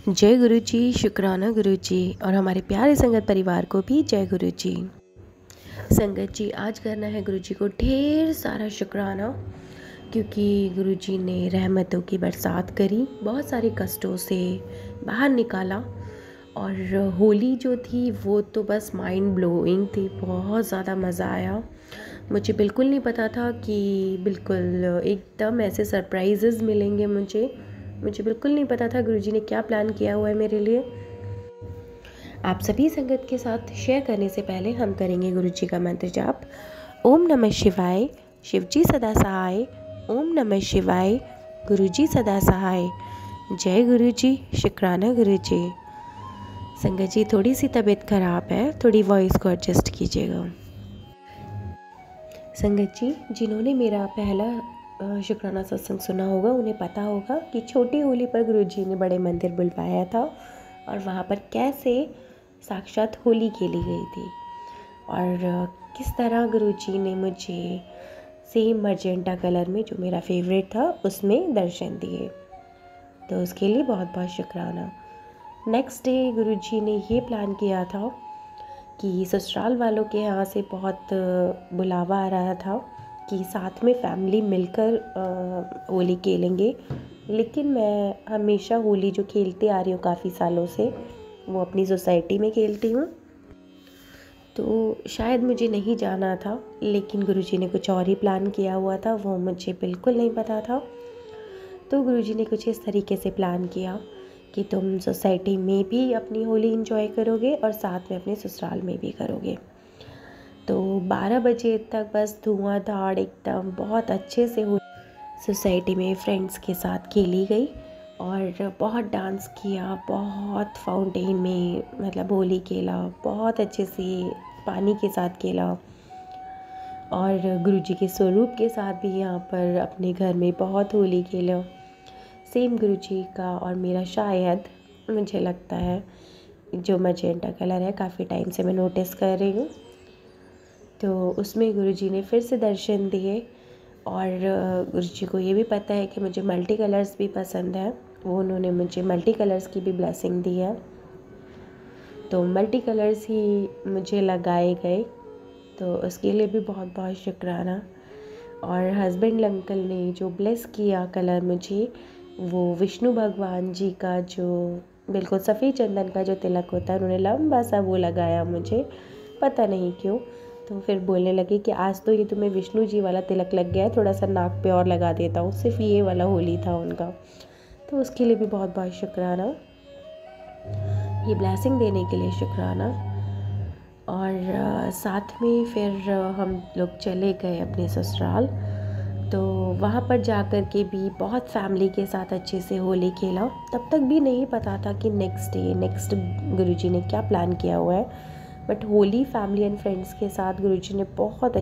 जय गुरु जी, शुक्राना गुरु जी और हमारे प्यारे संगत परिवार को भी जय गुरु जी। संगत जी, आज करना है गुरु जी को ढेर सारा शुक्राना, क्योंकि गुरु जी ने रहमतों की बरसात करी, बहुत सारे कष्टों से बाहर निकाला। और होली जो थी वो तो बस माइंड ब्लोइंग थी, बहुत ज़्यादा मज़ा आया। मुझे बिल्कुल नहीं पता था कि बिल्कुल एकदम ऐसे सरप्राइजेज़ मिलेंगे मुझे बिल्कुल नहीं पता था गुरुजी ने क्या प्लान किया हुआ है मेरे लिए। आप सभी संगत के साथ शेयर करने से पहले हम करेंगे गुरुजी का मंत्र जाप। ओम नमः शिवाय, शिवजी सदा सहाय। ओम नमः शिवाय, गुरुजी सदा सहाय। जय गुरुजी, शुक्राना गुरुजी। संगत जी, थोड़ी सी तबीयत खराब है, थोड़ी वॉइस को एडजस्ट कीजिएगा। संगत जी, जिन्होंने मेरा पहला शुक्राना सत्संग सुना होगा उन्हें पता होगा कि छोटी होली पर गुरुजी ने बड़े मंदिर बुलवाया था और वहाँ पर कैसे साक्षात होली खेली गई थी और किस तरह गुरुजी ने मुझे सेम मजेंटा कलर में, जो मेरा फेवरेट था, उसमें दर्शन दिए। तो उसके लिए बहुत बहुत शुक्राना। नेक्स्ट डे गुरुजी ने ये प्लान किया था कि ससुराल वालों के यहाँ से बहुत बुलावा आ रहा था कि साथ में फैमिली मिलकर होली खेलेंगे। लेकिन मैं हमेशा होली जो खेलती आ रही हूँ काफ़ी सालों से, वो अपनी सोसाइटी में खेलती हूँ, तो शायद मुझे नहीं जाना था। लेकिन गुरुजी ने कुछ और ही प्लान किया हुआ था, वो मुझे बिल्कुल नहीं पता था। तो गुरुजी ने कुछ इस तरीके से प्लान किया कि तुम सोसाइटी में भी अपनी होली एंजॉय करोगे और साथ में अपने ससुराल में भी करोगे। तो 12 बजे तक बस धुआंधार एकदम बहुत अच्छे से सोसाइटी में फ्रेंड्स के साथ खेली गई और बहुत डांस किया, बहुत फाउंटेन में मतलब होली खेला, बहुत अच्छे से पानी के साथ खेला। और गुरुजी के स्वरूप के साथ भी यहाँ पर अपने घर में बहुत होली खेला। सेम गुरुजी का और मेरा शायद, मुझे लगता है, जो मजेंटा कलर है, काफ़ी टाइम से मैं नोटिस कर रही हूँ। तो उसमें गुरुजी ने फिर से दर्शन दिए और गुरुजी को ये भी पता है कि मुझे मल्टी कलर्स भी पसंद है, वो उन्होंने मुझे मल्टी कलर्स की भी ब्लेसिंग दी है। तो मल्टी कलर्स ही मुझे लगाए गए, तो उसके लिए भी बहुत बहुत शुक्राना। और हस्बैंड अंकल ने जो ब्लेस किया कलर मुझे, वो विष्णु भगवान जी का जो बिल्कुल सफ़ेद चंदन का जो तिलक होता है, उन्होंने लंबा सा वो लगाया मुझे, पता नहीं क्यों। तो फिर बोलने लगे कि आज तो ये तुम्हें विष्णु जी वाला तिलक लग गया है, थोड़ा सा नाक पे और लगा देता हूँ। सिर्फ ये वाला होली था उनका, तो उसके लिए भी बहुत बहुत शुक्राना, ये ब्लेसिंग देने के लिए शुक्राना। और साथ में फिर हम लोग चले गए अपने ससुराल। तो वहाँ पर जाकर के भी बहुत फैमिली के साथ अच्छे से होली खेला। तब तक भी नहीं पता था कि नेक्स्ट गुरुजी ने क्या प्लान किया हुआ है, but Holi family and friends के साथ गुरुजी ने बहुत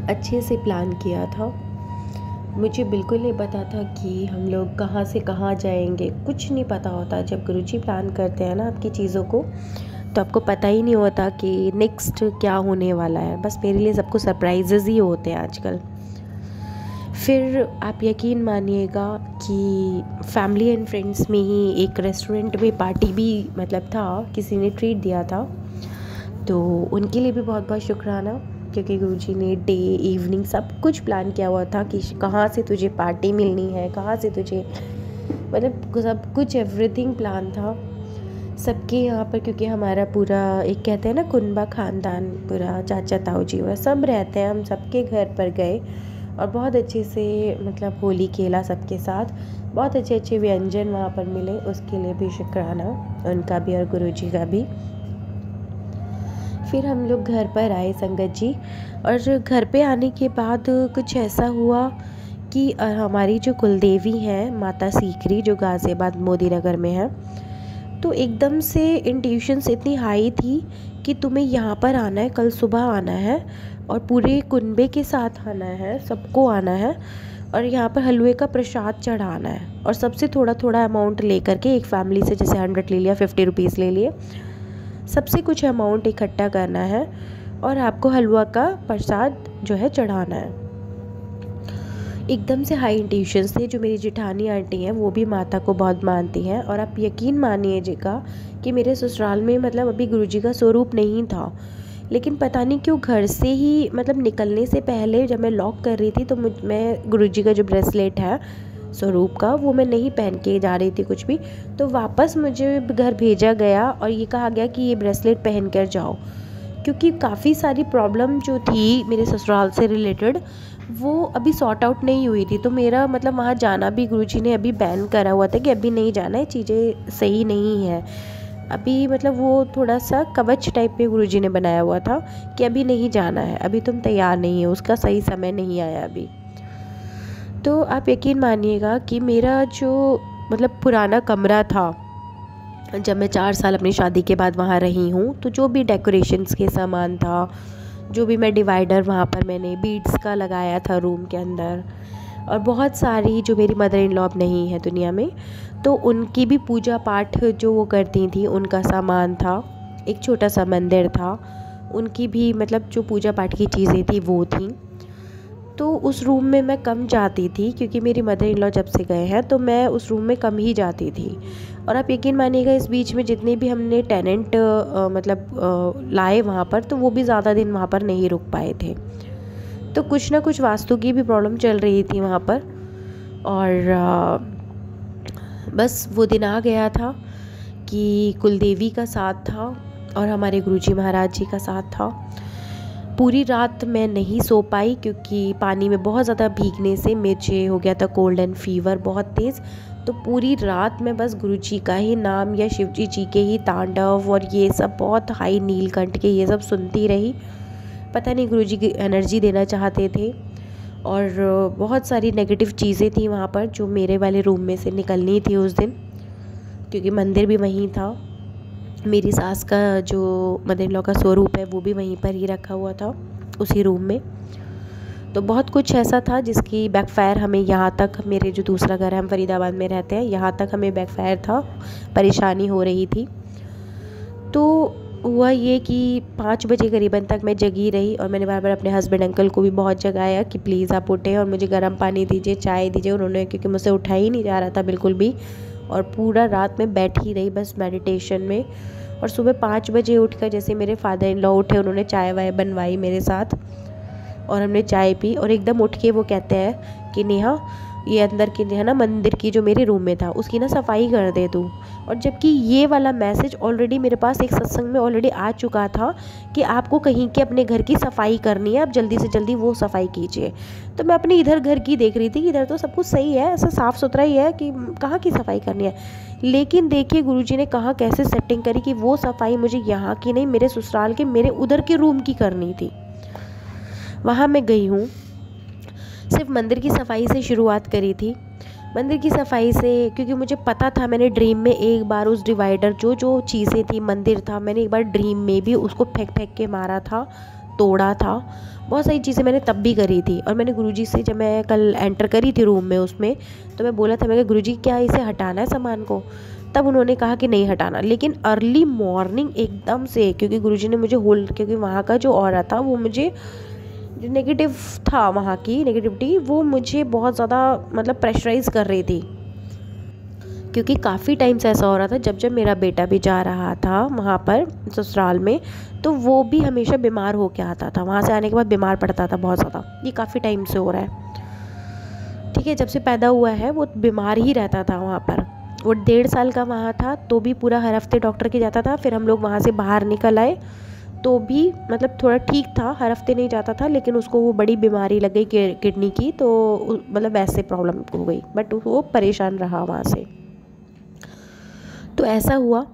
अच्छे से प्लान किया था। मुझे बिल्कुल नहीं पता था कि हम लोग कहाँ से कहाँ जाएंगे, कुछ नहीं पता होता। जब गुरुजी प्लान करते हैं ना आपकी चीज़ों को, तो आपको पता ही नहीं होता कि नेक्स्ट क्या होने वाला है। बस मेरे लिए सब कुछ सरप्राइजेज़ ही होते हैं आजकल। फिर आप यकीन मानिएगा कि फैमिली एंड फ्रेंड्स में ही एक रेस्टोरेंट में पार्टी भी मतलब था, किसी ने ट्रीट दिया था, तो उनके लिए भी बहुत बहुत शुक्राना, क्योंकि गुरुजी ने डे इवनिंग सब कुछ प्लान किया हुआ था कि कहाँ से तुझे पार्टी मिलनी है, कहाँ से तुझे, मतलब सब कुछ एवरीथिंग प्लान था सबके यहाँ पर। क्योंकि हमारा पूरा एक कहते हैं ना कुनबा ख़ानदान, पूरा चाचा ताऊ जी वह सब रहते हैं, हम सबके घर पर गए और बहुत अच्छे से मतलब होली खेला सबके साथ। बहुत अच्छे अच्छे व्यंजन वहाँ पर मिले, उसके लिए भी शुक्राना उनका भी और गुरुजी का भी। फिर हम लोग घर पर आए संगत जी, और घर पे आने के बाद कुछ ऐसा हुआ कि हमारी जो कुलदेवी हैं माता सीकरी, जो गाज़ियाबाद मोदी नगर में है, तो एकदम से इंट्यूशंस इतनी हाई थी कि तुम्हें यहाँ पर आना है, कल सुबह आना है और पूरे कुनबे के साथ आना है, सबको आना है और यहाँ पर हलवे का प्रसाद चढ़ाना है। और सबसे थोड़ा थोड़ा अमाउंट लेकर के, एक फैमिली से जैसे 100 ले लिया, 50 रुपीज़ ले लिए, सबसे कुछ अमाउंट इकट्ठा करना है और आपको हलवा का प्रसाद जो है चढ़ाना है। एकदम से हाई इंटेंशंस थे। जो मेरी जेठानी आंटी हैं वो भी माता को बहुत मानती हैं, और आप यकीन मानिएगा कि मेरे ससुराल में मतलब अभी गुरुजी का स्वरूप नहीं था, लेकिन पता नहीं क्यों घर से ही मतलब निकलने से पहले जब मैं लॉक कर रही थी तो मैं गुरुजी का जो ब्रेसलेट है स्वरूप का वो मैं नहीं पहन के जा रही थी कुछ भी, तो वापस मुझे घर भेजा गया और ये कहा गया कि ये ब्रेसलेट पहन कर जाओ, क्योंकि काफ़ी सारी प्रॉब्लम जो थी मेरे ससुराल से रिलेटेड वो अभी सॉर्ट आउट नहीं हुई थी। तो मेरा मतलब वहाँ जाना भी गुरुजी ने अभी बैन करा हुआ था कि अभी नहीं जाना है, चीज़ें सही नहीं है अभी, मतलब वो थोड़ा सा कवच टाइप में गुरुजी ने बनाया हुआ था कि अभी नहीं जाना है, अभी तुम तैयार नहीं हो, उसका सही समय नहीं आया अभी। तो आप यकीन मानिएगा कि मेरा जो मतलब पुराना कमरा था, जब मैं 4 साल अपनी शादी के बाद वहाँ रही हूँ, तो जो भी डेकोरेशंस के सामान था, जो भी मैं डिवाइडर वहाँ पर मैंने बीड्स का लगाया था रूम के अंदर, और बहुत सारी जो मेरी मदर इन लॉ अब नहीं है दुनिया में, तो उनकी भी पूजा पाठ जो वो करती थी उनका सामान था, एक छोटा सा मंदिर था, उनकी भी मतलब जो पूजा पाठ की चीज़ें थी वो थी। तो उस रूम में मैं कम जाती थी क्योंकि मेरी मदर इन लॉ जब से गए हैं तो मैं उस रूम में कम ही जाती थी। और आप यकीन मानिएगा इस बीच में जितने भी हमने टेनेंट लाए वहाँ पर, तो वो भी ज़्यादा दिन वहाँ पर नहीं रुक पाए थे। तो कुछ ना कुछ वास्तु की भी प्रॉब्लम चल रही थी वहाँ पर, और बस वो दिन आ गया था कि कुलदेवी का साथ था और हमारे गुरुजी महाराज जी का साथ था। पूरी रात मैं नहीं सो पाई क्योंकि पानी में बहुत ज़्यादा भीगने से मुझे हो गया था कोल्ड एंड फीवर बहुत तेज़। तो पूरी रात मैं बस गुरुजी का ही नाम या शिवजी जी के ही तांडव और ये सब बहुत हाई नीलकंठ के ये सब सुनती रही। पता नहीं गुरुजी की एनर्जी देना चाहते थे, और बहुत सारी नेगेटिव चीज़ें थी वहाँ पर जो मेरे वाले रूम में से निकलनी थी उस दिन, क्योंकि मंदिर भी वहीं था। मेरी सास का जो मदर इन लॉ का स्वरूप है वो भी वहीं पर ही रखा हुआ था उसी रूम में। तो बहुत कुछ ऐसा था जिसकी बैकफायर हमें यहाँ तक, मेरे जो दूसरा घर है हम फरीदाबाद में रहते हैं, यहाँ तक हमें बैकफायर था, परेशानी हो रही थी। तो हुआ ये कि 5 बजे करीबन तक मैं जगी रही और मैंने बार बार अपने हस्बैंड अंकल को भी बहुत जगाया कि प्लीज़ आप उठें और मुझे गर्म पानी दीजिए, चाय दीजिए। उन्होंने, क्योंकि मुझसे उठा ही नहीं जा रहा था बिल्कुल भी, और पूरा रात में बैठी रही बस मेडिटेशन में। और सुबह 5 बजे उठकर जैसे मेरे फादर इन लॉ उठे, उन्होंने चाय वाय बनवाई मेरे साथ और हमने चाय पी, और एकदम उठ के वो कहते हैं कि नेहा ये अंदर की है ना मंदिर की जो मेरे रूम में था उसकी ना सफाई कर दे तू। और जबकि ये वाला मैसेज ऑलरेडी मेरे पास एक सत्संग में ऑलरेडी आ चुका था कि आपको कहीं के अपने घर की सफाई करनी है, आप जल्दी से जल्दी वो सफाई कीजिए। तो मैं अपने इधर घर की देख रही थी कि इधर तो सब कुछ सही है, ऐसा साफ़ सुथरा ही है कि कहाँ की सफाई करनी है। लेकिन देखिए गुरुजी ने कहाँ कैसे सेटिंग करी कि वो सफाई मुझे यहाँ की नहीं, मेरे ससुराल के मेरे उधर के रूम की करनी थी। वहाँ मैं गई हूँ, सिर्फ मंदिर की सफाई से शुरुआत करी थी। मंदिर की सफाई से, क्योंकि मुझे पता था, मैंने ड्रीम में एक बार उस डिवाइडर जो चीज़ें थी मंदिर था, मैंने एक बार ड्रीम में भी उसको फेंक फेंक के मारा था, तोड़ा था। बहुत सारी चीज़ें मैंने तब भी करी थी। और मैंने गुरुजी से जब मैं कल एंटर करी थी रूम में उसमें, तो मैं बोला था, मैं कहा गुरुजी क्या इसे हटाना है सामान को? तब उन्होंने कहा कि नहीं हटाना। लेकिन अर्ली मॉर्निंग एकदम से, क्योंकि गुरुजी ने मुझे होल्ड, क्योंकि वहाँ का जो ऑरा था वो मुझे, जो नेगेटिव था वहाँ की नेगेटिविटी, वो मुझे बहुत ज़्यादा मतलब प्रेशराइज़ कर रही थी। क्योंकि काफ़ी टाइम से ऐसा हो रहा था, जब जब मेरा बेटा भी जा रहा था वहाँ पर ससुराल में, तो वो भी हमेशा बीमार हो के आता था, वहाँ से आने के बाद बीमार पड़ता था बहुत ज़्यादा। ये काफ़ी टाइम से हो रहा है, ठीक है। जब से पैदा हुआ है वो बीमार ही रहता था वहाँ पर। वो 1.5 साल का वहाँ था तो भी पूरा हर हफ्ते डॉक्टर के जाता था। फिर हम लोग वहाँ से बाहर निकल आए तो भी मतलब थोड़ा ठीक था, हर हफ्ते नहीं जाता था, लेकिन उसको वो बड़ी बीमारी लग गई किडनी की, तो मतलब वैसे प्रॉब्लम हो गई, बट वो परेशान रहा वहाँ से। तो ऐसा हुआ,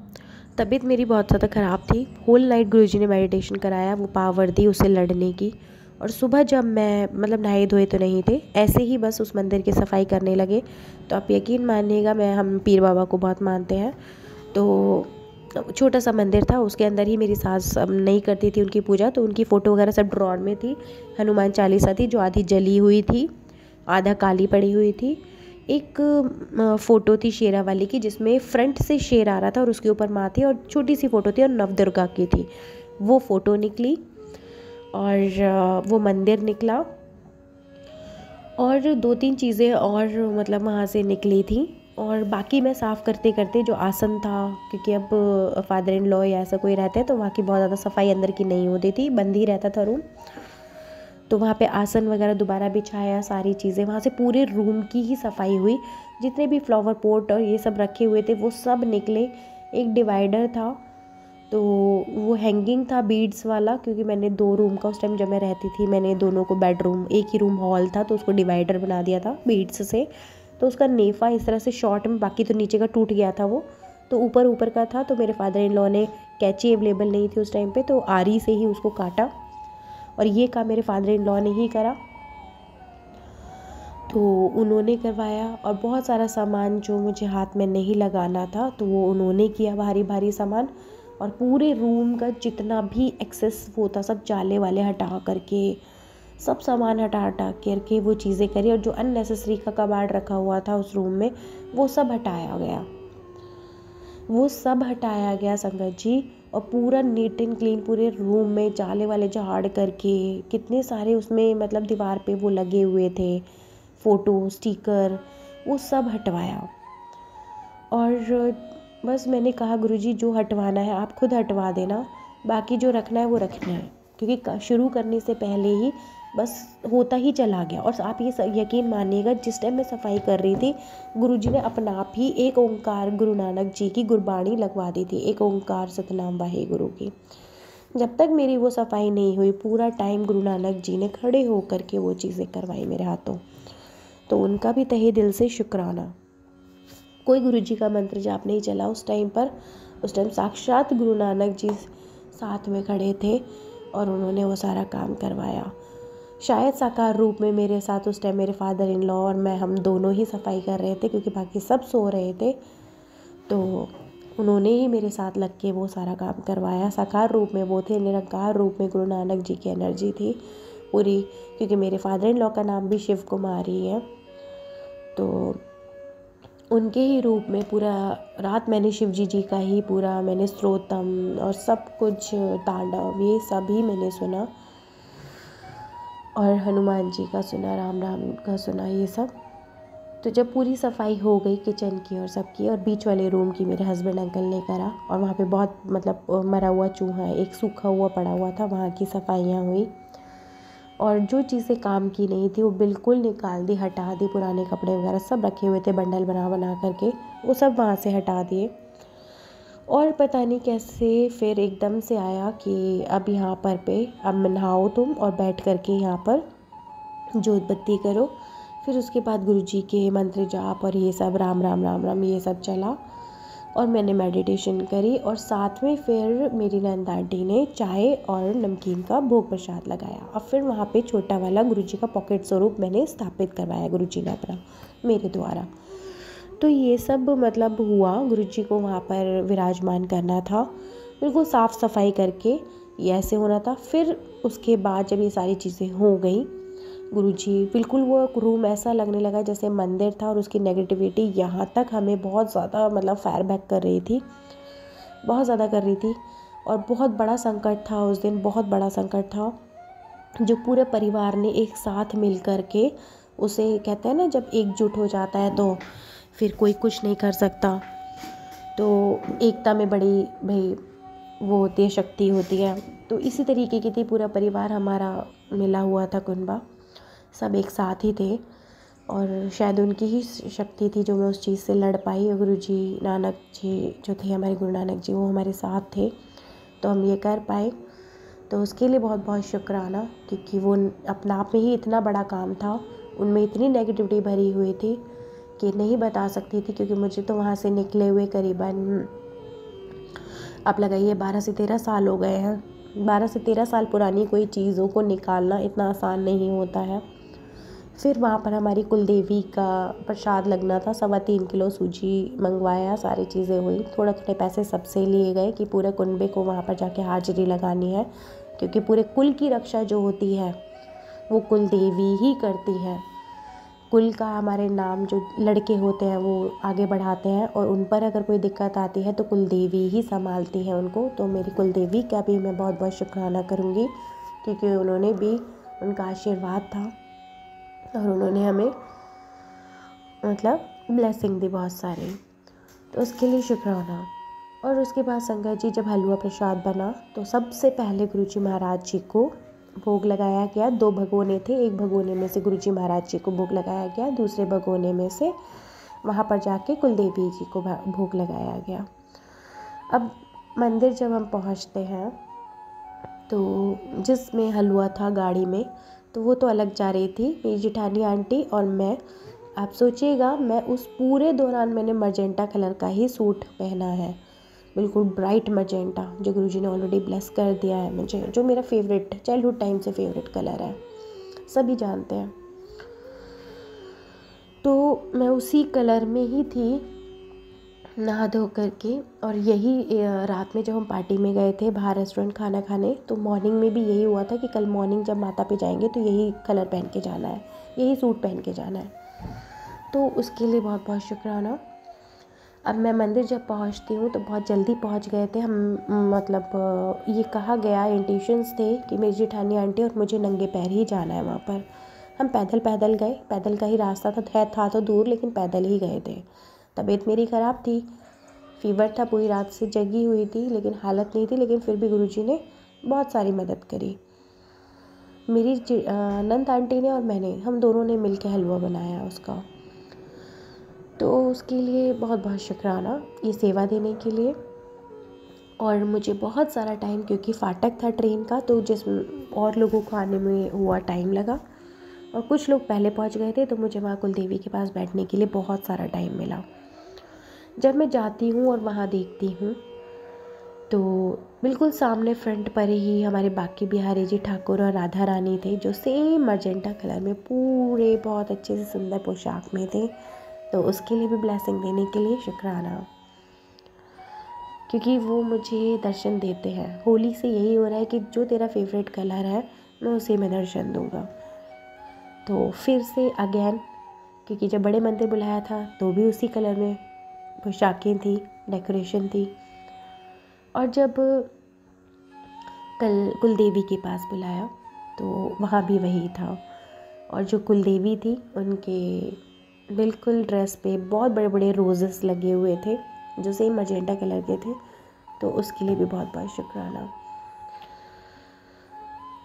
तबीयत मेरी बहुत ज़्यादा ख़राब थी। होल नाइट गुरुजी ने मेडिटेशन कराया, वो पावर दी उसे लड़ने की। और सुबह जब मैं मतलब नहाए धोए तो नहीं थे, ऐसे ही बस उस मंदिर की सफाई करने लगे। तो आप यकीन मानिएगा, हम पीर बाबा को बहुत मानते हैं, तो छोटा सा मंदिर था, उसके अंदर ही मेरी सास नहीं करती थी उनकी पूजा, तो उनकी फ़ोटो वगैरह सब ड्रॉर में थी। हनुमान चालीसा थी जो आधी जली हुई थी, आधा काली पड़ी हुई थी। एक फ़ोटो थी शेरा वाली की, जिसमें फ्रंट से शेर आ रहा था और उसके ऊपर माँ थी, और छोटी सी फ़ोटो थी और नवदुर्गा की थी। वो फ़ोटो निकली और वो मंदिर निकला। और 2-3 चीज़ें और मतलब वहाँ से निकली थी। और बाकी मैं साफ़ करते करते जो आसन था, क्योंकि अब फादर इन लॉ या ऐसा कोई रहता है तो वहाँ की बहुत ज़्यादा सफाई अंदर की नहीं होती थी, बंद ही रहता था रूम। तो वहाँ पे आसन वगैरह दोबारा बिछाया, सारी चीज़ें वहाँ से पूरे रूम की ही सफाई हुई। जितने भी फ्लावर पॉट और ये सब रखे हुए थे वो सब निकले। एक डिवाइडर था, तो वो हैंगिंग था बीड्स वाला, क्योंकि मैंने 2 रूम का उस टाइम जब मैं रहती थी, मैंने दोनों को बेडरूम, एक ही रूम हॉल था तो उसको डिवाइडर बना दिया था बीड्स से। तो उसका नेफा इस तरह से शॉर्ट में, बाकी तो नीचे का टूट गया था वो, तो ऊपर ऊपर का था। तो मेरे फादर इन लॉ ने, कैंची अवेलेबल नहीं थी उस टाइम पे, तो आरी से ही उसको काटा, और ये काम मेरे फादर इन लॉ ने ही करा। तो उन्होंने करवाया, और बहुत सारा सामान जो मुझे हाथ में नहीं लगाना था तो वो उन्होंने किया, भारी भारी सामान। और पूरे रूम का जितना भी एक्सेस वो था सब जाले वाले हटा करके, सब सामान हटा हटा करके वो चीज़ें करी। और जो अननेसेसरी का कबाड़ रखा हुआ था उस रूम में वो सब हटाया गया, वो सब हटाया गया संगत जी। और पूरा नीट एंड क्लीन पूरे रूम में जाले वाले झाड़ करके, कितने सारे उसमें मतलब दीवार पे वो लगे हुए थे फ़ोटो स्टिकर, वो सब हटवाया। और बस मैंने कहा गुरुजी जो हटवाना है आप खुद हटवा देना, बाकी जो रखना है वो रखना है, क्योंकि शुरू करने से पहले ही बस होता ही चला गया। और आप ये यकीन मानिएगा, जिस टाइम मैं सफाई कर रही थी गुरुजी ने अपना आप ही एक ओंकार गुरु नानक जी की गुरबाणी लगवा दी थी, एक ओंकार सतनाम वाहे गुरु की। जब तक मेरी वो सफाई नहीं हुई पूरा टाइम गुरु नानक जी ने खड़े होकर के वो चीज़ें करवाई मेरे हाथों। तो उनका भी तहे दिल से शुक्राना। कोई गुरुजी का मंत्र जाप नहीं चला उस टाइम पर। उस टाइम साक्षात गुरु नानक जी साथ में खड़े थे और उन्होंने वो सारा काम करवाया। शायद साकार रूप में मेरे साथ उस टाइम मेरे फादर इन लॉ और मैं, हम दोनों ही सफाई कर रहे थे, क्योंकि बाकी सब सो रहे थे। तो उन्होंने ही मेरे साथ लग के वो सारा काम करवाया। साकार रूप में वो थे, निरंकार रूप में गुरु नानक जी की एनर्जी थी पूरी, क्योंकि मेरे फादर इन लॉ का नाम भी शिव कुमार ही है। तो उनके ही रूप में पूरा रात मैंने शिव जी का ही पूरा मैंने स्त्रोतम और सब कुछ, तांडव, ये सभी मैंने सुना, और हनुमान जी का सुना, राम राम का सुना, ये सब। तो जब पूरी सफाई हो गई किचन की और सबकी, और बीच वाले रूम की मेरे हस्बैंड अंकल ने करा, और वहाँ पे बहुत मतलब मरा हुआ चूहा एक सूखा हुआ पड़ा हुआ था, वहाँ की सफाइयाँ हुई। और जो चीज़ें काम की नहीं थी वो बिल्कुल निकाल दी, हटा दी। पुराने कपड़े वगैरह सब रखे हुए थे बंडल बना बना करके, वो सब वहाँ से हटा दिए। और पता नहीं कैसे फिर एकदम से आया कि अब यहाँ पर अब नहाओ तुम और बैठ करके यहाँ पर जोत बत्ती करो। फिर उसके बाद गुरुजी के मंत्र जाप और ये सब, राम राम राम राम, ये सब चला, और मैंने मेडिटेशन करी। और साथ में फिर मेरी नंद आंटी ने चाय और नमकीन का भोग प्रसाद लगाया। और फिर वहाँ पे छोटा वाला गुरुजी का पॉकेट स्वरूप मैंने स्थापित करवाया गुरुजी ने अपना, मेरे द्वारा। तो ये सब मतलब हुआ, गुरुजी को वहाँ पर विराजमान करना था, बिल्कुल साफ़ सफाई करके ये ऐसे होना था। फिर उसके बाद जब ये सारी चीज़ें हो गई, गुरुजी बिल्कुल वो रूम ऐसा लगने लगा जैसे मंदिर था, और उसकी नेगेटिविटी यहाँ तक हमें बहुत ज़्यादा मतलब फायर बैक कर रही थी, बहुत ज़्यादा कर रही थी। और बहुत बड़ा संकट था उस दिन, बहुत बड़ा संकट था, जो पूरे परिवार ने एक साथ मिल कर के, उसे कहते हैं ना जब एकजुट हो जाता है तो फिर कोई कुछ नहीं कर सकता। तो एकता में बड़ी भाई वो होती है, शक्ति होती है। तो इसी तरीके की थी, पूरा परिवार हमारा मिला हुआ था, कुनबा सब एक साथ ही थे। और शायद उनकी ही शक्ति थी जो मैं उस चीज़ से लड़ पाई। और गुरुजी नानक जी जो थे हमारे, गुरु नानक जी, वो हमारे साथ थे, तो हम ये कर पाए। तो उसके लिए बहुत बहुत शुक्राना, क्योंकि वो अपना आप में ही इतना बड़ा काम था, उनमें इतनी नेगेटिविटी भरी हुई थी कि नहीं बता सकती थी। क्योंकि मुझे तो वहाँ से निकले हुए करीबन, आप लगाइए 12 से 13 साल हो गए हैं। 12 से 13 साल पुरानी कोई चीज़ों को निकालना इतना आसान नहीं होता है। फिर वहाँ पर हमारी कुलदेवी का प्रसाद लगना था, 3.25 किलो सूजी मंगवाया, सारी चीज़ें हुई। थोड़े थोड़े पैसे सबसे लिए गए कि पूरे कुनबे को वहाँ पर जाके हाजिरी लगानी है, क्योंकि पूरे कुल की रक्षा जो होती है वो कुलदेवी ही करती है। कुल का हमारे नाम जो लड़के होते हैं वो आगे बढ़ाते हैं, और उन पर अगर कोई दिक्कत आती है तो कुलदेवी ही संभालती है उनको। तो मेरी कुलदेवी का भी मैं बहुत बहुत शुक्राना करूँगी, क्योंकि उन्होंने भी, उनका आशीर्वाद था और उन्होंने हमें मतलब ब्लेसिंग दी बहुत सारी, तो उसके लिए शुक्राना। और उसके बाद संगत जी जब हलवा प्रसाद बना तो सबसे पहले गुरुजी महाराज जी को भोग लगाया गया। 2 भगोने थे, एक भगोने में से गुरुजी महाराज जी को भोग लगाया गया, दूसरे भगोने में से वहाँ पर जाके कुलदेवी जी को भोग लगाया गया। अब मंदिर जब हम पहुँचते हैं तो जिसमें हलवा था गाड़ी में, तो वो तो अलग जा रही थी, मेरी जेठानी आंटी और मैं। आप सोचिएगा, मैं उस पूरे दौरान मैंने मजेंटा कलर का ही सूट पहना है, बिल्कुल ब्राइट मजेंटा, जो गुरुजी ने ऑलरेडी ब्लेस कर दिया है मुझे, जो मेरा फेवरेट चाइल्डहुड टाइम से फेवरेट कलर है, सभी जानते हैं। तो मैं उसी कलर में ही थी नहा धो करके। और यही रात में जब हम पार्टी में गए थे बाहर रेस्टोरेंट खाना खाने, तो मॉर्निंग में भी यही हुआ था कि कल मॉर्निंग जब माता पे जाएंगे तो यही कलर पहन के जाना है, यही सूट पहन के जाना है। तो उसके लिए बहुत बहुत शुक्राना। अब मैं मंदिर जब पहुंचती हूँ तो बहुत जल्दी पहुंच गए थे हम, मतलब ये कहा गया, इंटेंशंस थे कि मेरी जेठानी आंटी और मुझे नंगे पैर ही जाना है वहाँ पर। हम पैदल गए, पैदल का ही रास्ता था तो दूर, लेकिन पैदल ही गए थे। तबीयत मेरी ख़राब थी, फीवर था, पूरी रात से जगी हुई थी, लेकिन हालत नहीं थी, लेकिन फिर भी गुरुजी ने बहुत सारी मदद करी। मेरी नंद आंटी ने और मैंने, हम दोनों ने मिल के हलवा बनाया उसका। तो उसके लिए बहुत बहुत शुक्राना ये सेवा देने के लिए। और मुझे बहुत सारा टाइम, क्योंकि फाटक था ट्रेन का, तो जिस और लोगों को आने में हुआ टाइम लगा, और कुछ लोग पहले पहुंच गए थे, तो मुझे वहाँ कुलदेवी के पास बैठने के लिए बहुत सारा टाइम मिला। जब मैं जाती हूँ और वहाँ देखती हूँ तो बिल्कुल सामने फ्रंट पर ही हमारे बाकी बिहारी जी ठाकुर और राधा रानी थे, जो सेम मजेंटा कलर में पूरे बहुत अच्छे से सुंदर पोशाक में थे। तो उसके लिए भी ब्लेसिंग देने के लिए शुक्राना, क्योंकि वो मुझे दर्शन देते हैं। होली से यही हो रहा है कि जो तेरा फेवरेट कलर है मैं उसी में दर्शन दूंगा। तो फिर से अगेन, क्योंकि जब बड़े मंदिर बुलाया था तो भी उसी कलर में पोशाकें थी, डेकोरेशन थी। और जब कल कुलदेवी के पास बुलाया तो वहाँ भी वही था। और जो कुलदेवी थी उनके बिल्कुल ड्रेस पे बहुत बड़े बड़े रोजेस लगे हुए थे, जो सेम मजेंटा कलर के थे। तो उसके लिए भी बहुत बहुत शुक्राना।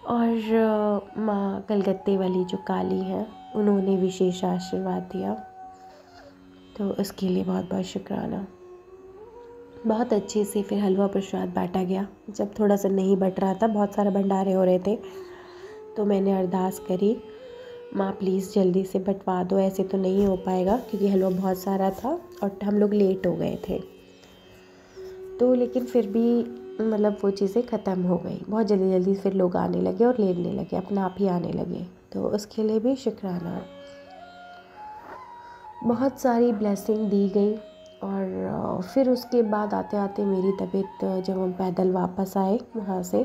और माँ कलकत्ते वाली जो काली हैं, उन्होंने विशेष आशीर्वाद दिया, तो उसके लिए बहुत बहुत शुक्राना। बहुत अच्छे से फिर हलवा प्रसाद बांटा गया। जब थोड़ा सा नहीं बट रहा था, बहुत सारे भंडारे हो रहे थे, तो मैंने अरदास करी, माँ प्लीज़ जल्दी से बंटवा दो, ऐसे तो नहीं हो पाएगा, क्योंकि हलवा बहुत सारा था और हम लोग लेट हो गए थे। तो लेकिन फिर भी मतलब वो चीज़ें ख़त्म हो गई बहुत जल्दी जल्दी, फिर लोग आने लगे और लेने लगे, अपना आप ही आने लगे। तो उसके लिए भी शुक्राना। बहुत सारी ब्लेसिंग दी गई। और फिर उसके बाद आते आते मेरी तबीयत, जब हम पैदल वापस आए वहाँ से,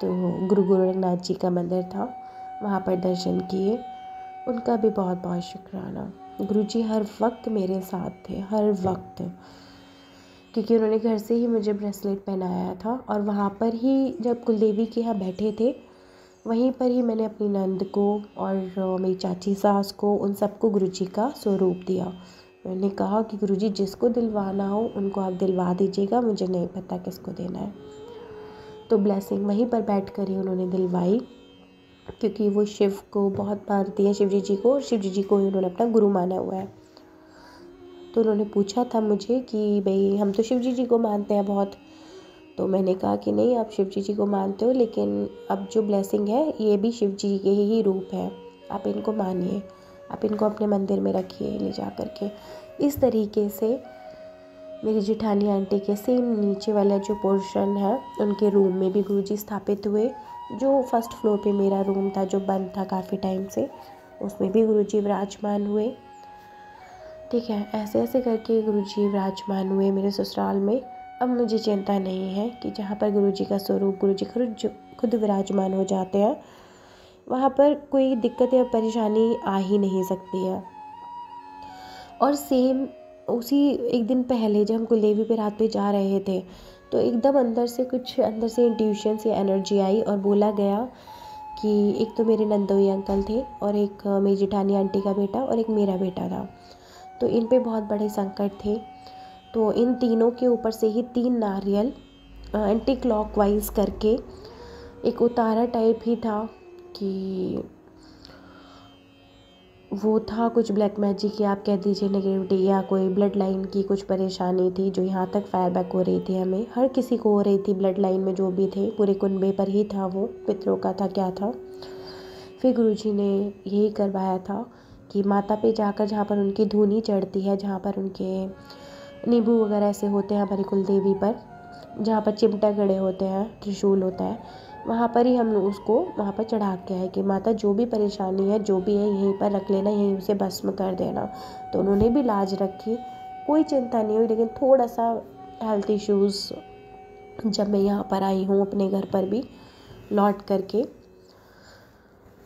तो गुरु गोरखनाथ जी का मंदिर था, वहाँ पर दर्शन किए। उनका भी बहुत बहुत शुक्राना। गुरुजी हर वक्त मेरे साथ थे, हर वक्त, क्योंकि उन्होंने घर से ही मुझे ब्रेसलेट पहनाया था। और वहाँ पर ही जब कुलदेवी के यहाँ बैठे थे, वहीं पर ही मैंने अपनी नंद को और मेरी चाची सास को, उन सबको गुरुजी का स्वरूप दिया। मैंने कहा कि गुरुजी जिसको दिलवाना हो उनको आप दिलवा दीजिएगा, मुझे नहीं पता किसको देना है। तो ब्लेसिंग वहीं पर बैठ कर ही उन्होंने दिलवाई, क्योंकि वो शिव को बहुत मानती है, शिव जी को, और शिव जी को ही उन्होंने अपना गुरु माना हुआ है। तो उन्होंने पूछा था मुझे कि भाई हम तो शिव जी को मानते हैं बहुत। तो मैंने कहा कि नहीं, आप शिव जी को मानते हो, लेकिन अब जो ब्लेसिंग है ये भी शिव जी के ही रूप है, आप इनको मानिए, आप इनको अपने मंदिर में रखिए ले जा कर के। इस तरीके से मेरी जेठानी आंटी के सेम नीचे वाला जो पोर्शन है, उनके रूम में भी गुरुजी स्थापित हुए। जो फर्स्ट फ्लोर पे मेरा रूम था, जो बंद था काफ़ी टाइम से, उसमें भी गुरुजी विराजमान हुए। ठीक है, ऐसे ऐसे करके गुरुजी विराजमान हुए मेरे ससुराल में। अब मुझे चिंता नहीं है कि जहाँ पर गुरुजी का स्वरूप, गुरुजी खुद विराजमान हो जाते हैं, वहाँ पर कोई दिक्कत या परेशानी आ ही नहीं सकती है। और सेम उसी एक दिन पहले जब हम कुलदेवी पे रात पे जा रहे थे, तो एकदम अंदर से इंट्यूशंस या एनर्जी आई और बोला गया कि एक तो मेरे नंदोई अंकल थे और एक मेरी जेठानी आंटी का बेटा और एक मेरा बेटा था। तो इन पे बहुत बड़े संकट थे। तो इन तीनों के ऊपर से ही 3 नारियल एंटी क्लॉकवाइज करके एक उतारा टाइप ही था कि वो था कुछ ब्लैक मैजिक या आप कह दीजिए नेगेटिविटी या कोई ब्लड लाइन की कुछ परेशानी थी जो यहाँ तक फायर बैक हो रही थी। हमें हर किसी को हो रही थी, ब्लड लाइन में जो भी थे, पूरे कुनबे पर ही था, वो पितरों का था क्या था। फिर गुरुजी ने यही करवाया था कि माता पे जाकर जहाँ पर उनकी धूनी चढ़ती है, जहाँ पर उनके नींबू वगैरह ऐसे होते हैं हमारी कुल देवी पर, जहाँ पर चिमटा गड़े होते हैं, त्रिशूल होता है, वहाँ पर ही हम उसको वहाँ पर चढ़ा के आए कि माता जो भी परेशानी है जो भी है यहीं पर रख लेना, यहीं उसे भस्म कर देना। तो उन्होंने भी लाज रखी, कोई चिंता नहीं हुई। लेकिन थोड़ा सा हेल्थ इश्यूज़ जब मैं यहाँ पर आई हूँ अपने घर पर भी लौट करके,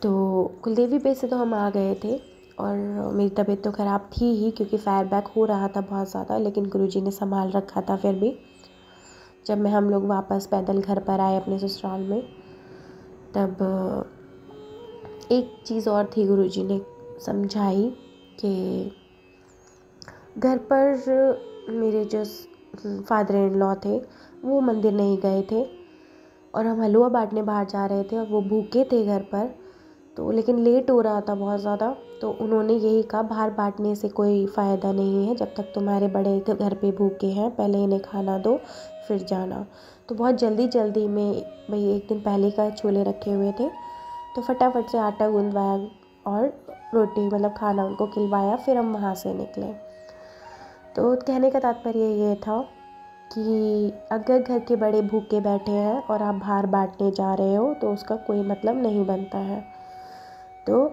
तो कुलदेवी पे से तो हम आ गए थे और मेरी तबीयत तो ख़राब थी ही क्योंकि फायर बैक हो रहा था बहुत ज़्यादा, लेकिन गुरुजी ने संभाल रखा था। फिर भी जब हम लोग वापस पैदल घर पर आए अपने ससुराल में, तब एक चीज़ और थी गुरुजी ने समझाई कि घर पर मेरे जो फादर इन लॉ थे वो मंदिर नहीं गए थे और हम हलवा बांटने बाहर जा रहे थे और वो भूखे थे घर पर, तो लेकिन लेट हो रहा था बहुत ज़्यादा। तो उन्होंने यही कहा बाहर बांटने से कोई फ़ायदा नहीं है, जब तक तुम्हारे बड़े घर पे भूखे हैं पहले इन्हें खाना दो फिर जाना। तो बहुत जल्दी में, भाई एक दिन पहले का छोले रखे हुए थे तो फटाफट से आटा गूंदवाया और रोटी मतलब खाना उनको खिलवाया, फिर हम वहाँ से निकले। तो कहने का तात्पर्य ये था कि अगर घर के बड़े भूखे बैठे हैं और आप बाहर बांटने जा रहे हो तो उसका कोई मतलब नहीं बनता है। तो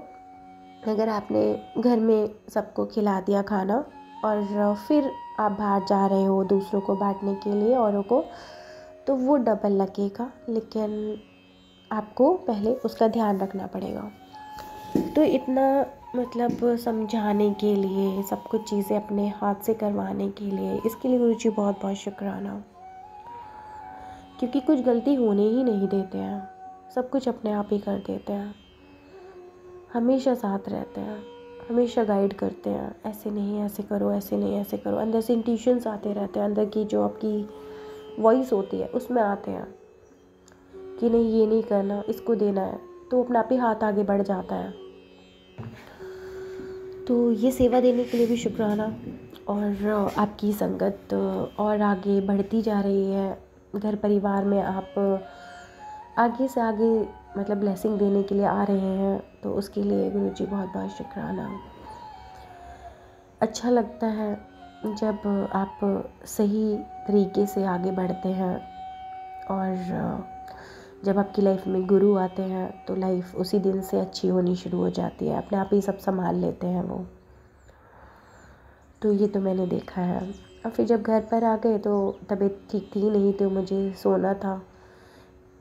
अगर आपने घर में सबको खिला दिया खाना और फिर आप बाहर जा रहे हो दूसरों को बांटने के लिए, औरों को, तो वो डबल लगेगा, लेकिन आपको पहले उसका ध्यान रखना पड़ेगा। तो इतना मतलब समझाने के लिए, सब कुछ चीज़ें अपने हाथ से करवाने के लिए, इसके लिए गुरुजी बहुत बहुत शुक्राना, क्योंकि कुछ गलती होने ही नहीं देते हैं, सब कुछ अपने आप ही कर देते हैं, हमेशा साथ रहते हैं, हमेशा गाइड करते हैं, ऐसे नहीं ऐसे करो, ऐसे नहीं ऐसे करो। अंदर से इंट्यूशंस आते रहते हैं, अंदर की जो आपकी वॉइस होती है उसमें आते हैं कि नहीं ये नहीं करना, इसको देना है, तो अपने आप ही हाथ आगे बढ़ जाता है। तो ये सेवा देने के लिए भी शुक्राना। और आपकी संगत और आगे बढ़ती जा रही है, घर परिवार में आप आगे से आगे मतलब ब्लेसिंग देने के लिए आ रहे हैं, तो उसके लिए गुरुजी बहुत बहुत शुक्राना। अच्छा लगता है जब आप सही तरीके से आगे बढ़ते हैं और जब आपकी लाइफ में गुरु आते हैं तो लाइफ उसी दिन से अच्छी होनी शुरू हो जाती है, अपने आप ही सब संभाल लेते हैं वो। तो ये तो मैंने देखा है। और फिर जब घर पर आ गए तो तबीयत ठीक थी नहीं, तो मुझे सोना था।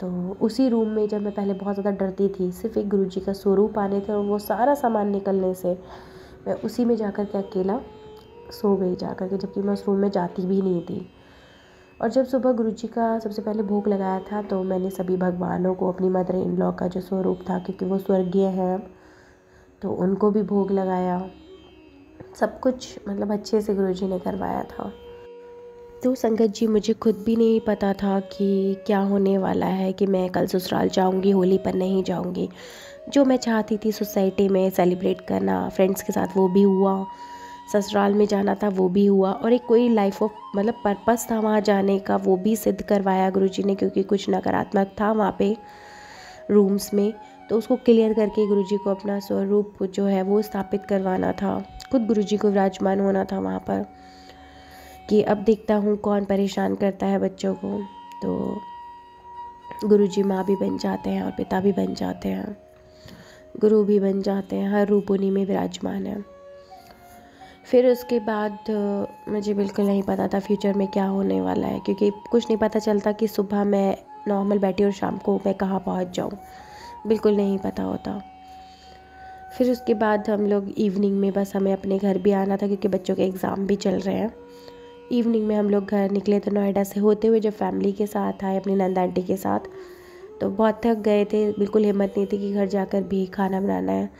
तो उसी रूम में जब मैं पहले बहुत ज़्यादा डरती थी, सिर्फ एक गुरुजी का स्वरूप आने थे और वो सारा सामान निकलने से मैं उसी में जाकर के अकेला सो गई जाकर के, जबकि मैं उस रूम में जाती भी नहीं थी। और जब सुबह गुरुजी का सबसे पहले भोग लगाया था तो मैंने सभी भगवानों को, अपनी मदर इन लॉ का जो स्वरूप था क्योंकि वो स्वर्गीय हैं, तो उनको भी भोग लगाया। सब कुछ मतलब अच्छे से गुरुजी ने करवाया था। तो संगत जी, मुझे खुद भी नहीं पता था कि क्या होने वाला है, कि मैं कल ससुराल जाऊंगी, होली पर नहीं जाऊंगी। जो मैं चाहती थी सोसाइटी में सेलिब्रेट करना फ्रेंड्स के साथ, वो भी हुआ, ससुराल में जाना था वो भी हुआ, और एक कोई लाइफ ऑफ मतलब पर्पस था वहाँ जाने का, वो भी सिद्ध करवाया गुरुजी ने, क्योंकि कुछ नकारात्मक था वहाँ पे रूम्स में, तो उसको क्लियर करके गुरुजी को अपना स्वरूप जो है वो स्थापित करवाना था। खुद गुरुजी को विराजमान होना था वहाँ पर कि अब देखता हूँ कौन परेशान करता है बच्चों को। तो गुरुजी माँ भी बन जाते हैं और पिता भी बन जाते हैं, गुरु भी बन जाते हैं, हर रूप उन्हीं में विराजमान है। फिर उसके बाद मुझे बिल्कुल नहीं पता था फ्यूचर में क्या होने वाला है, क्योंकि कुछ नहीं पता चलता कि सुबह मैं नॉर्मल बैठी और शाम को मैं कहाँ पहुँच जाऊँ, बिल्कुल नहीं पता होता। फिर उसके बाद हम लोग इवनिंग में, बस हमें अपने घर भी आना था क्योंकि बच्चों के एग्ज़ाम भी चल रहे हैं। इवनिंग में हम लोग घर निकले तो नोएडा से होते हुए जब फैमिली के साथ आए, अपनी नंद आंटी के साथ, तो बहुत थक गए थे, बिल्कुल हिम्मत नहीं थी कि घर जाकर भी खाना बनाना है।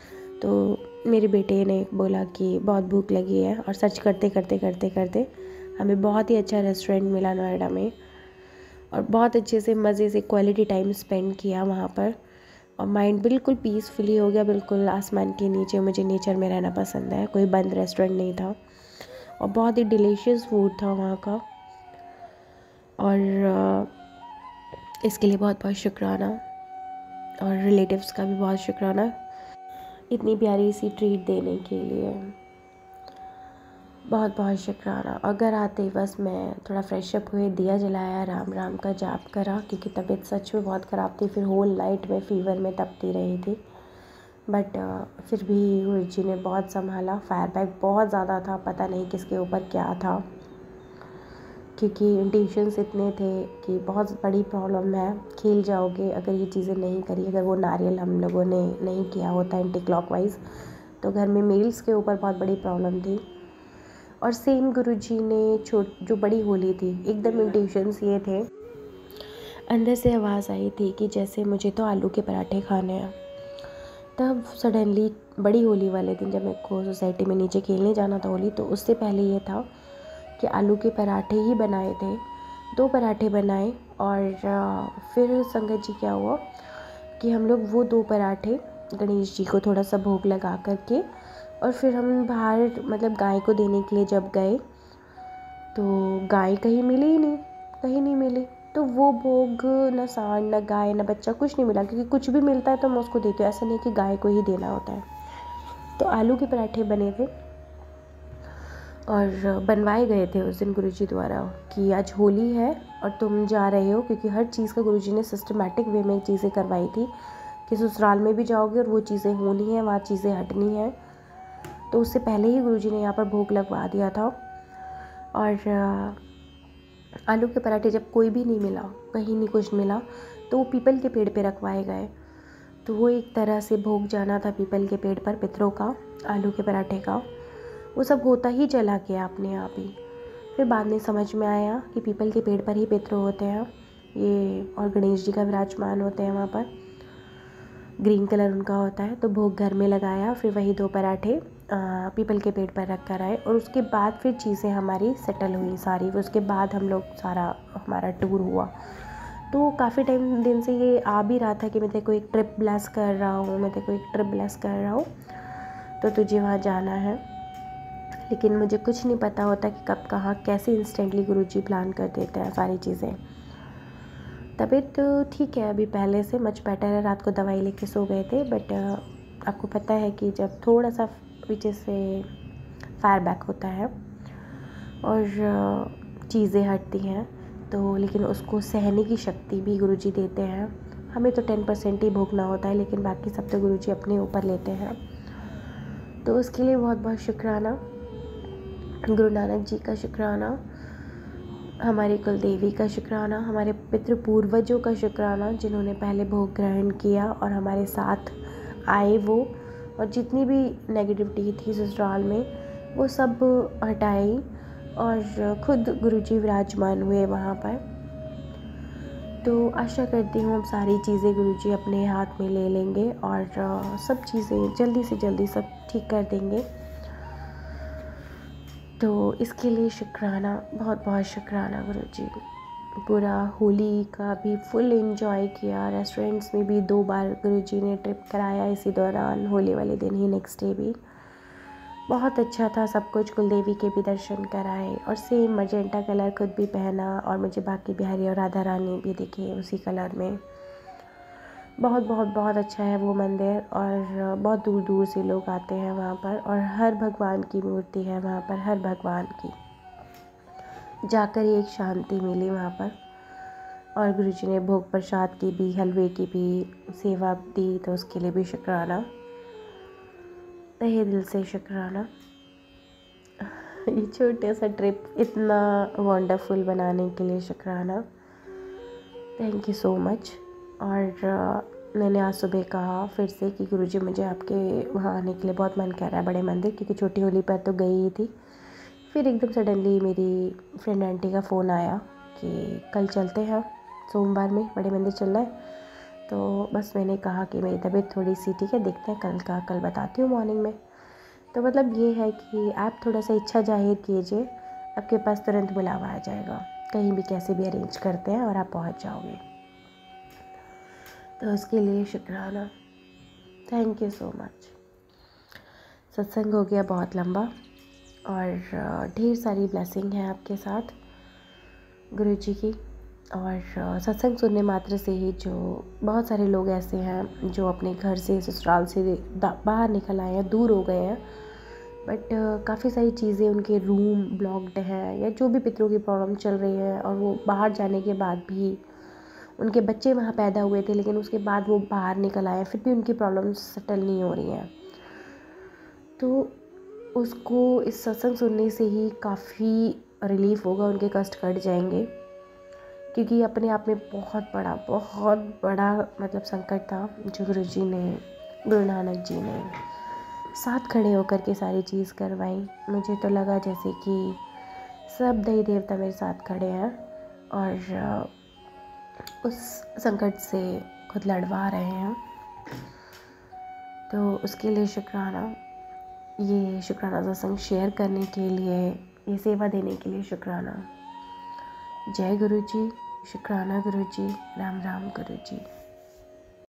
तो मेरे बेटे ने बोला कि बहुत भूख लगी है, और सर्च करते करते करते करते हमें बहुत ही अच्छा रेस्टोरेंट मिला नोएडा में, और बहुत अच्छे से मज़े से क्वालिटी टाइम स्पेंड किया वहाँ पर, और माइंड बिल्कुल पीसफुली हो गया, बिल्कुल आसमान के नीचे। मुझे नेचर में रहना पसंद है, कोई बंद रेस्टोरेंट नहीं था, और बहुत ही डिलीशियस फूड था वहाँ का। और इसके लिए बहुत बहुत शुक्राना, और रिलेटिव्स का भी बहुत शुक्राना इतनी प्यारी सी ट्रीट देने के लिए, बहुत बहुत शुक्राना। और घर आते ही बस मैं थोड़ा फ्रेशअप हुए, दिया जलाया, राम राम का जाप करा, क्योंकि तबीयत सच में बहुत ख़राब थी। फिर होल नाइट में फ़ीवर में तपती रही थी, बट फिर भी गुरु जी ने बहुत संभाला। फायर बैक बहुत ज़्यादा था, पता नहीं किसके ऊपर क्या था, क्योंकि इंडिकेशंस इतने थे कि बहुत बड़ी प्रॉब्लम है, खेल जाओगे अगर ये चीज़ें नहीं करी। अगर वो नारियल हम लोगों ने नहीं किया होता एंटी क्लॉकवाइज, तो घर में मेल्स के ऊपर बहुत बड़ी प्रॉब्लम थी। और सेम गुरुजी ने जो बड़ी होली थी, एकदम इंडिकेशंस ये थे, अंदर से आवाज़ आई थी कि जैसे मुझे तो आलू के पराठे खाने हैं। तब सडनली बड़ी होली वाले दिन जब मेरे को सोसाइटी में नीचे खेलने जाना था होली, तो उससे पहले ये था कि आलू के पराठे ही बनाए थे, 2 पराठे बनाए। और फिर संगत जी क्या हुआ कि हम लोग वो 2 पराठे गणेश जी को थोड़ा सा भोग लगा करके, और फिर हम बाहर मतलब गाय को देने के लिए जब गए, तो गाय कहीं मिली ही नहीं, कहीं नहीं मिली। तो वो भोग न सांड न गाय न बच्चा कुछ नहीं मिला, क्योंकि कुछ भी मिलता है तो मैं उसको देती हूँ, ऐसा नहीं कि गाय को ही देना होता है। तो आलू के पराठे बने थे, और बनवाए गए थे उस दिन गुरुजी द्वारा कि आज होली है और तुम जा रहे हो, क्योंकि हर चीज़ का गुरुजी ने सिस्टमेटिक वे में चीज़ें करवाई थी कि ससुराल में भी जाओगे और वो चीज़ें होनी है, वहाँ चीज़ें हटनी है। तो उससे पहले ही गुरुजी ने यहाँ पर भोग लगवा दिया था। और आलू के पराठे जब कोई भी नहीं मिला, कहीं नहीं कुछ मिला, तो वो पीपल के पेड़ पे रखवाए गए। तो वो एक तरह से भोग जाना था पीपल के पेड़ पर पितरों का, आलू के पराठे का। वो सब होता ही चला गया अपने आप ही। फिर बाद में समझ में आया कि पीपल के पेड़ पर ही पितर होते हैं ये, और गणेश जी का विराजमान होते हैं वहाँ पर, ग्रीन कलर उनका होता है। तो भोग घर में लगाया, फिर वही 2 पराठे पीपल के पेड़ पर रख कर आए, और उसके बाद फिर चीज़ें हमारी सेटल हुई सारी। फिर उसके बाद हम लोग सारा हमारा टूर हुआ। तो काफ़ी दिन से ये आ भी रहा था कि मैं तेरे को एक ट्रिप ब्लेस कर रहा हूँ, मैं तेरे को एक ट्रिप ब्लेस कर रहा हूँ, तो तुझे वहाँ जाना है। लेकिन मुझे कुछ नहीं पता होता कि कब कहाँ कैसे इंस्टेंटली गुरुजी प्लान कर देते हैं सारी चीज़ें। तबीयत तो ठीक है अभी, पहले से मच बेटर है। रात को दवाई लेके सो गए थे, बट आपको पता है कि जब थोड़ा सा पीछे से फायर बैक होता है और चीज़ें हटती हैं, तो लेकिन उसको सहने की शक्ति भी गुरुजी देते हैं। हमें तो 10% ही भोगना होता है, लेकिन बाकी सब तो गुरुजी अपने ऊपर लेते हैं। तो उसके लिए बहुत बहुत शुक्राना, गुरु नानक जी का शुक्राना, हमारे कुल देवी का शुक्राना, हमारे पितृ पूर्वजों का शुक्राना, जिन्होंने पहले भोग ग्रहण किया और हमारे साथ आए वो, और जितनी भी नेगेटिविटी थी ससुराल में वो सब हटाई, और खुद गुरुजी विराजमान हुए वहाँ पर। तो आशा करती हूँ अब सारी चीज़ें गुरुजी अपने हाथ में ले लेंगे, और सब चीज़ें जल्दी से जल्दी सब ठीक कर देंगे। तो इसके लिए शुक्राना, बहुत बहुत शुक्राना गुरुजी। पूरा होली का भी फुल एंजॉय किया, रेस्टोरेंट्स में भी 2 बार गुरुजी ने ट्रिप कराया इसी दौरान, होली वाले दिन ही, नेक्स्ट डे भी बहुत अच्छा था सब कुछ। कुलदेवी के भी दर्शन कराए, और सेम मजेंटा कलर खुद भी पहना, और मुझे बाकी बिहारी और राधा रानी भी दिखे उसी कलर में। बहुत बहुत बहुत अच्छा है वो मंदिर, और बहुत दूर दूर से लोग आते हैं वहाँ पर, और हर भगवान की मूर्ति है वहाँ पर, हर भगवान की। जाकर ही एक शांति मिली वहाँ पर। और गुरुजी ने भोग प्रसाद की भी, हलवे की भी सेवा दी, तो उसके लिए भी शुक्राना, तहे दिल से शुक्राना। ये छोटा सा ट्रिप इतना वंडरफुल बनाने के लिए शुक्राना, थैंक यू सो मच। और मैंने आज सुबह कहा फिर से कि गुरुजी मुझे आपके वहाँ आने के लिए बहुत मन कर रहा है, बड़े मंदिर, क्योंकि छोटी होली पर तो गई ही थी। फिर एकदम सडनली मेरी फ्रेंड आंटी का फ़ोन आया कि कल चलते हैं, सोमवार में बड़े मंदिर चलना है। तो बस मैंने कहा कि मेरी तबीयत थोड़ी सी ठीक है, देखते हैं कल बताती हूँ मॉर्निंग में। तो मतलब ये है कि आप थोड़ा सा इच्छा जाहिर कीजिए, आपके पास तुरंत बुलावा आ जाएगा, कहीं भी कैसे भी अरेंज करते हैं और आप पहुंच जाओगे। तो उसके लिए शुक्राना, थैंक यू सो मच। सत्संग हो गया बहुत लंबा और ढेर सारी ब्लेसिंग है आपके साथ गुरुजी की। और सत्संग सुनने मात्र से ही जो बहुत सारे लोग ऐसे हैं जो अपने घर से ससुराल से बाहर निकल आए हैं, दूर हो गए हैं, बट काफ़ी सारी चीज़ें उनके रूम ब्लॉक्ड हैं या जो भी पितरों की प्रॉब्लम चल रही है, और वो बाहर जाने के बाद भी उनके बच्चे वहाँ पैदा हुए थे लेकिन उसके बाद वो बाहर निकल आए, फिर भी उनकी प्रॉब्लम्स सेटल नहीं हो रही हैं। तो उसको इस सत्संग सुनने से ही काफ़ी रिलीफ होगा, उनके कष्ट कट जाएंगे, क्योंकि अपने आप में बहुत बड़ा मतलब संकट था जो गुरु नानक जी ने साथ खड़े होकर के सारी चीज़ करवाई। मुझे तो लगा जैसे कि सब देवी देवता मेरे साथ खड़े हैं और उस संकट से खुद लड़वा रहे हैं। तो उसके लिए शुक्राना, ये शुक्राना सत्संग शेयर करने के लिए, ये सेवा देने के लिए शुक्राना। जय गुरु जी, शुक्राना गुरु जी, राम राम गुरु जी।